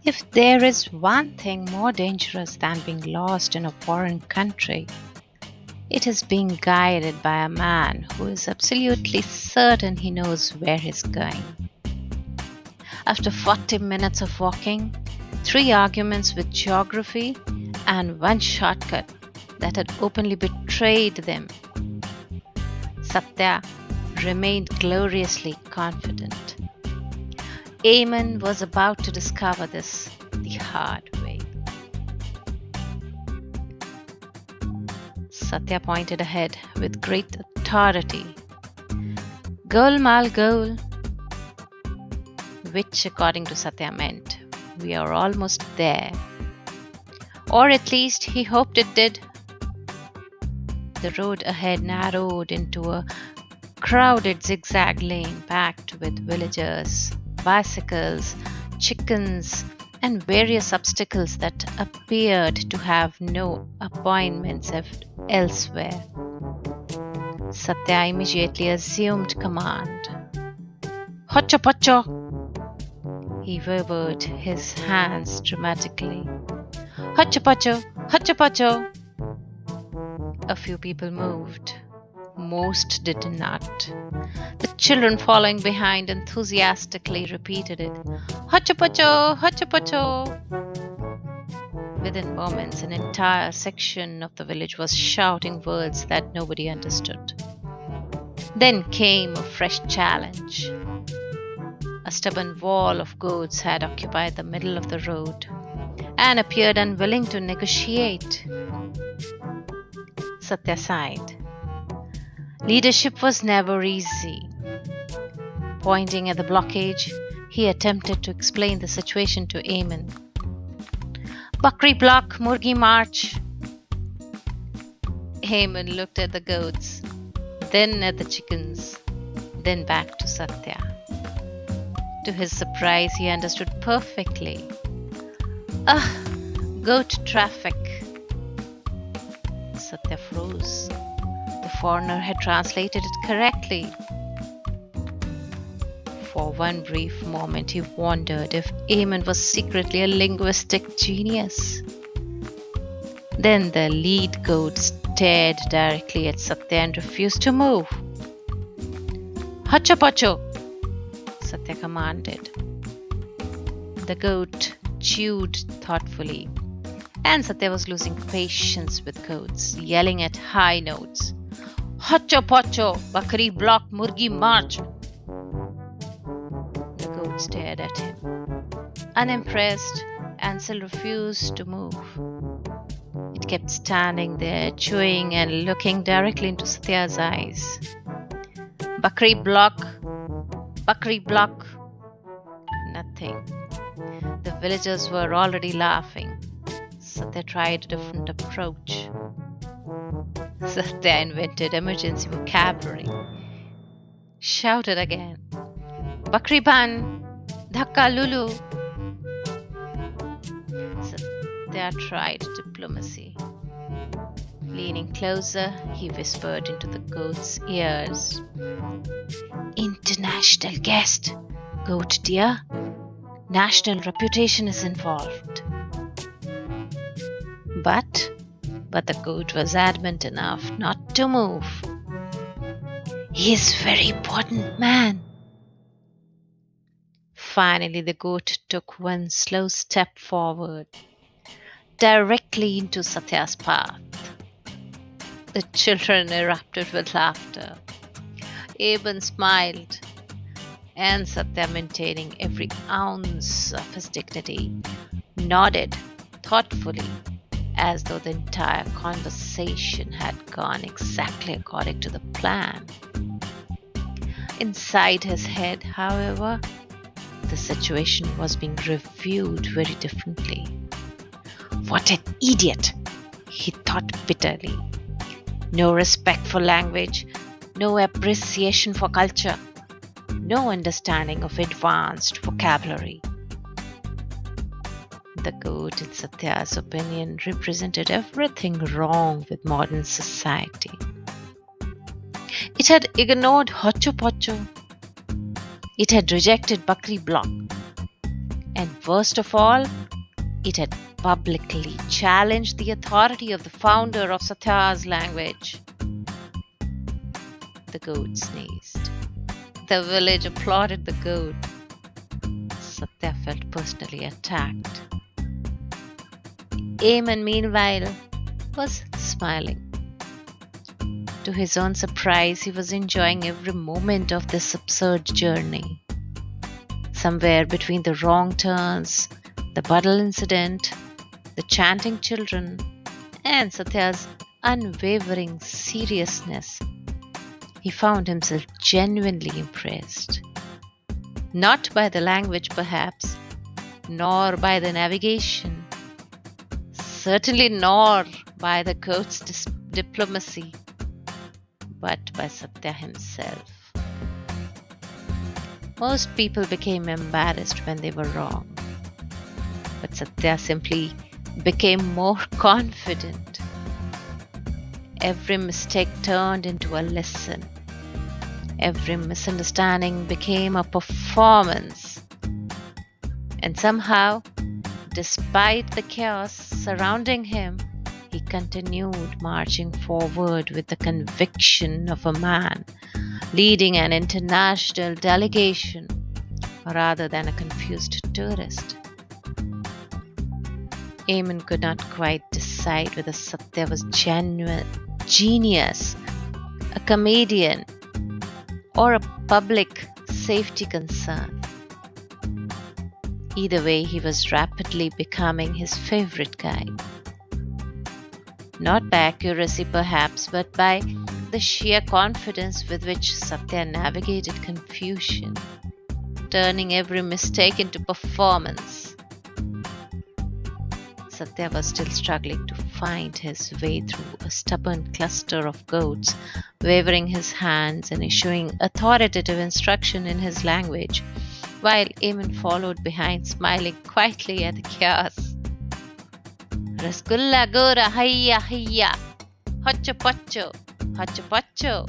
If there is one thing more dangerous than being lost in a foreign country, it is being guided by a man who is absolutely certain he knows where he's going. After 40 minutes of walking, 3 arguments with geography, and 1 shortcut that had openly betrayed them, Satya remained gloriously confident. Eamonn was about to discover this the hard way. Satya pointed ahead with great authority. Golmaal Gol, which according to Satya meant, we are almost there. Or at least he hoped it did. The road ahead narrowed into a crowded zigzag lane packed with villagers, bicycles, chickens, and various obstacles that appeared to have no appointments elsewhere. Satya immediately assumed command. Hotcho Potcho! He waved his hands dramatically. Hotcho Potcho! Hotcho Potcho! A few people moved. Most did not. The children following behind enthusiastically repeated it. Hotcho Potcho! Hotcho Potcho! Within moments, an entire section of the village was shouting words that nobody understood. Then came a fresh challenge. A stubborn wall of goats had occupied the middle of the road and appeared unwilling to negotiate. Satya sighed. Leadership was never easy. Pointing at the blockage, he attempted to explain the situation to Eamonn. Bakri-Block Murgi-March. Eamonn looked at the goats, then at the chickens, then back to Satya. To his surprise, he understood perfectly. Goat traffic. Satya froze. The foreigner had translated it correctly. For one brief moment, he wondered if Eamonn was secretly a linguistic genius. Then the lead goat stared directly at Satya and refused to move. Hotcho Potcho! Satya commanded. The goat chewed thoughtfully, and Satya was losing patience with goats, yelling at high notes. Hotcho Potcho! Bakri-Block Murgi-March! The goat stared at him, unimpressed, and still refused to move. It kept standing there, chewing and looking directly into Satya's eyes. Bakri-Block! Bakri-Block! Nothing. The villagers were already laughing. Satya tried a different approach. Satya invented emergency vocabulary. Shouted again. Bakri-Ban! Dhakka Lulu! Satya tried diplomacy. Leaning closer, he whispered into the goat's ears. International guest, goat dear. National reputation is involved. But the goat was adamant enough not to move. He is a very important man. Finally, the goat took one slow step forward, directly into Satya's path. The children erupted with laughter. Eamonn smiled, and Satya, maintaining every ounce of his dignity, nodded thoughtfully, as though the entire conversation had gone exactly according to the plan. Inside his head, however, the situation was being reviewed very differently. What an idiot, he thought bitterly. No respect for language, no appreciation for culture, no understanding of advanced vocabulary. The goat, in Satya's opinion, represented everything wrong with modern society. It had ignored Hotcho Potcho. It had rejected Bakri-Block. And worst of all, it had publicly challenged the authority of the founder of Satya's language. The goat sneezed. The village applauded the goat. Satya felt personally attacked. Eamonn, meanwhile, was smiling. To his own surprise, he was enjoying every moment of this absurd journey. Somewhere between the wrong turns, the puddle incident, the chanting children, and Satya's unwavering seriousness, he found himself genuinely impressed. Not by the language, perhaps, nor by the navigation, certainly nor by the goat's diplomacy, but by Satya himself. Most people became embarrassed when they were wrong, but Satya simply became more confident. Every mistake turned into a lesson. Every misunderstanding became a performance. And somehow, despite the chaos surrounding him, he continued marching forward with the conviction of a man leading an international delegation rather than a confused tourist. Eamonn could not quite decide whether Satya was genuine genius, a comedian, or a public safety concern. Either way, he was rapidly becoming his favorite guy. Not by accuracy perhaps, but by the sheer confidence with which Satya navigated confusion, turning every mistake into performance. Satya was still struggling to find his way through a stubborn cluster of goats, waving his hands and issuing authoritative instruction in his language, while Eamonn followed behind, smiling quietly at the chaos. Rasgulla gora hayya hayya, Hotcho Potcho, Hotcho Potcho.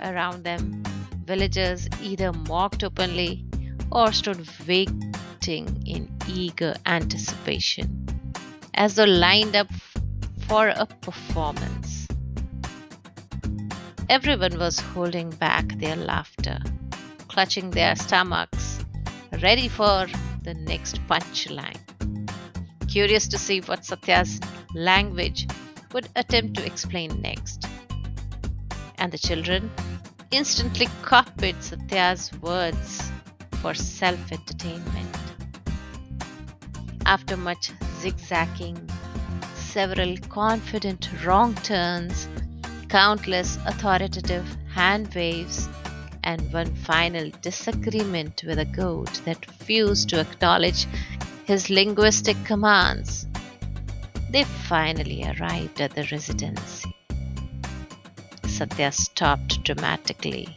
Around them, villagers either mocked openly or stood waiting in eager anticipation, as though lined up for a performance. Everyone was holding back their laughter, clutching their stomachs, ready for the next punchline, curious to see what Satya's language would attempt to explain next. And the children instantly copied Satya's words for self-entertainment. After much zigzagging, several confident wrong turns, countless authoritative hand waves, and one final disagreement with a goat that refused to acknowledge his linguistic commands, they finally arrived at the residency. Satya stopped dramatically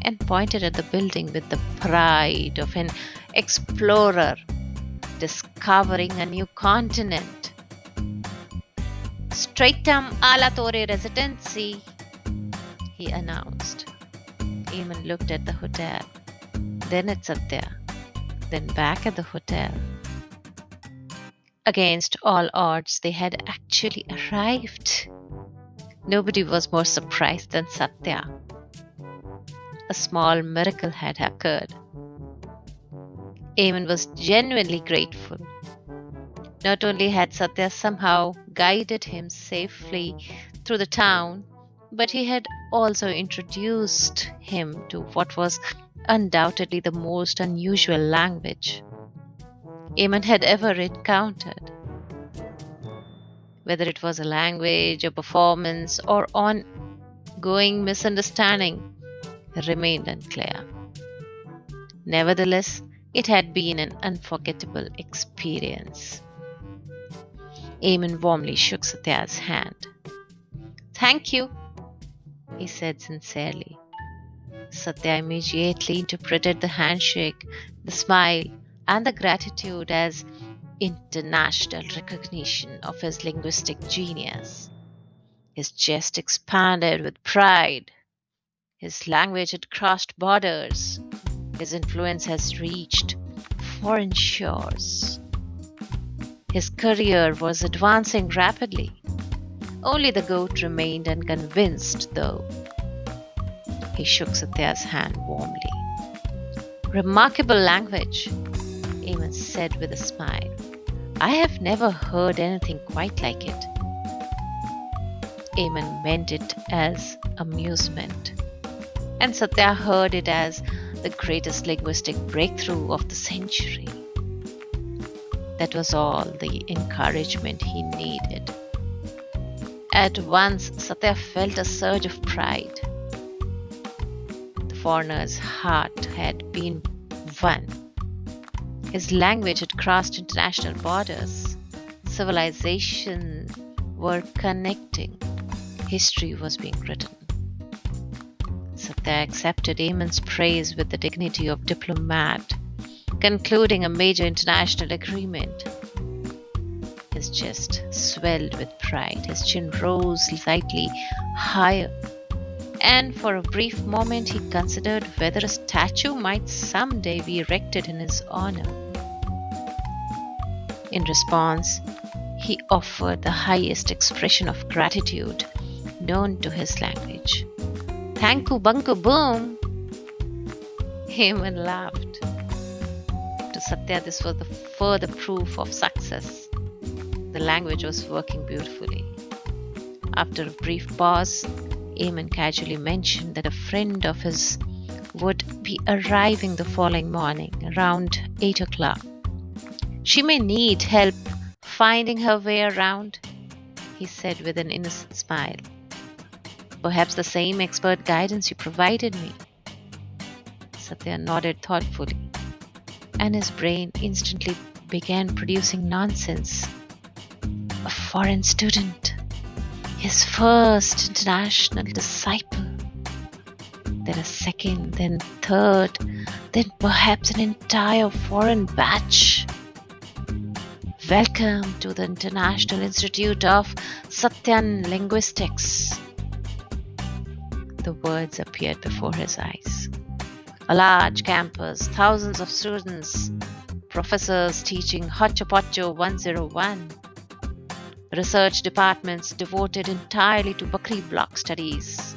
and pointed at the building with the pride of an explorer discovering a new continent. Straightam alla Torre Residency, he announced. Eamonn looked at the hotel, then at Satya, then back at the hotel. Against all odds, they had actually arrived. Nobody was more surprised than Satya. A small miracle had occurred. Eamonn was genuinely grateful. Not only had Satya somehow guided him safely through the town, but he had also introduced him to what was undoubtedly the most unusual language Eamonn had ever encountered. Whether it was a language, a performance, or ongoing misunderstanding remained unclear. Nevertheless, it had been an unforgettable experience. Eamonn warmly shook Satya's hand. "Thank you," he said sincerely. Satya immediately interpreted the handshake, the smile, and the gratitude as international recognition of his linguistic genius. His chest expanded with pride. His language had crossed borders. His influence has reached foreign shores. His career was advancing rapidly. Only the goat remained unconvinced, though. He shook Satya's hand warmly. "Remarkable language," Eamonn said with a smile. "I have never heard anything quite like it." Eamonn meant it as amusement, and Satya heard it as the greatest linguistic breakthrough of the century. That was all the encouragement he needed. At once, Satya felt a surge of pride. The foreigner's heart had been won. His language had crossed international borders. Civilizations were connecting. History was being written. Satya accepted Eamonn's praise with the dignity of diplomat, concluding a major international agreement. His chest swelled with pride, his chin rose slightly higher, and for a brief moment he considered whether a statue might someday be erected in his honor. In response, he offered the highest expression of gratitude known to his language. "Thanku bunku boom!" Eamonn laughed. To Satya, this was the further proof of success. The language was working beautifully. After a brief pause, Eamonn casually mentioned that a friend of his would be arriving the following morning around 8 o'clock. "She may need help finding her way around," he said with an innocent smile. "Perhaps the same expert guidance you provided me." Satya nodded thoughtfully, and his brain instantly began producing nonsense. A foreign student, his first international disciple, then a second, then third, then perhaps an entire foreign batch. "Welcome to the International Institute of Satyan Linguistics." The words appeared before his eyes. A large campus, thousands of students, professors teaching Hotcho Potcho 101, research departments devoted entirely to Bakri-Block studies,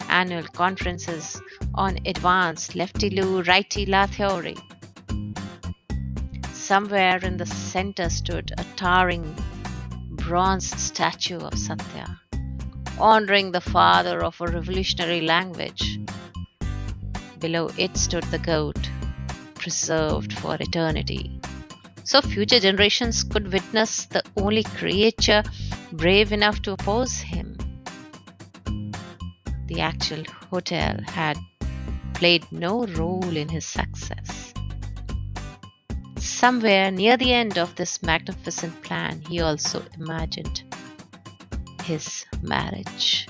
annual conferences on advanced Lefty-Loo Righty-Laa theory. Somewhere in the center stood a towering bronze statue of Satya, honoring the father of a revolutionary language. Below it stood the goat, preserved for eternity, so future generations could witness the only creature brave enough to oppose him. The actual hotel had played no role in his success. Somewhere near the end of this magnificent plan, he also imagined his marriage.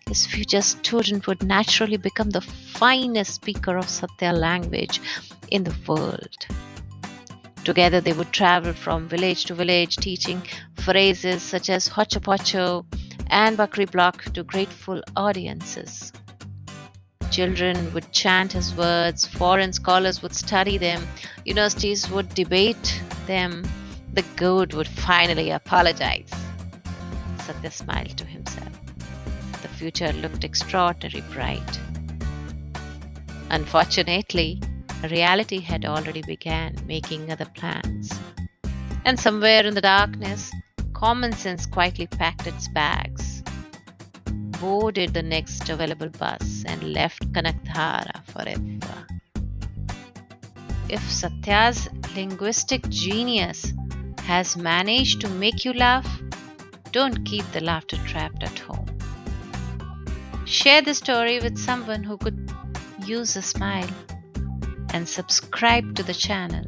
His future student would naturally become the finest speaker of Satya language in the world. Together they would travel from village to village, teaching phrases such as Hotcho Potcho and Bakri-Block to grateful audiences. Children would chant his words, foreign scholars would study them, universities would debate them, the goat would finally apologize. Satya smiled to himself. The future looked extraordinarily bright. Unfortunately, reality had already begun making other plans. And somewhere in the darkness, common sense quietly packed its bags, boarded the next available bus, and left Kanakdhara forever. If Satya's linguistic genius has managed to make you laugh, don't keep the laughter trapped at home. Share the story with someone who could use a smile, and subscribe to the channel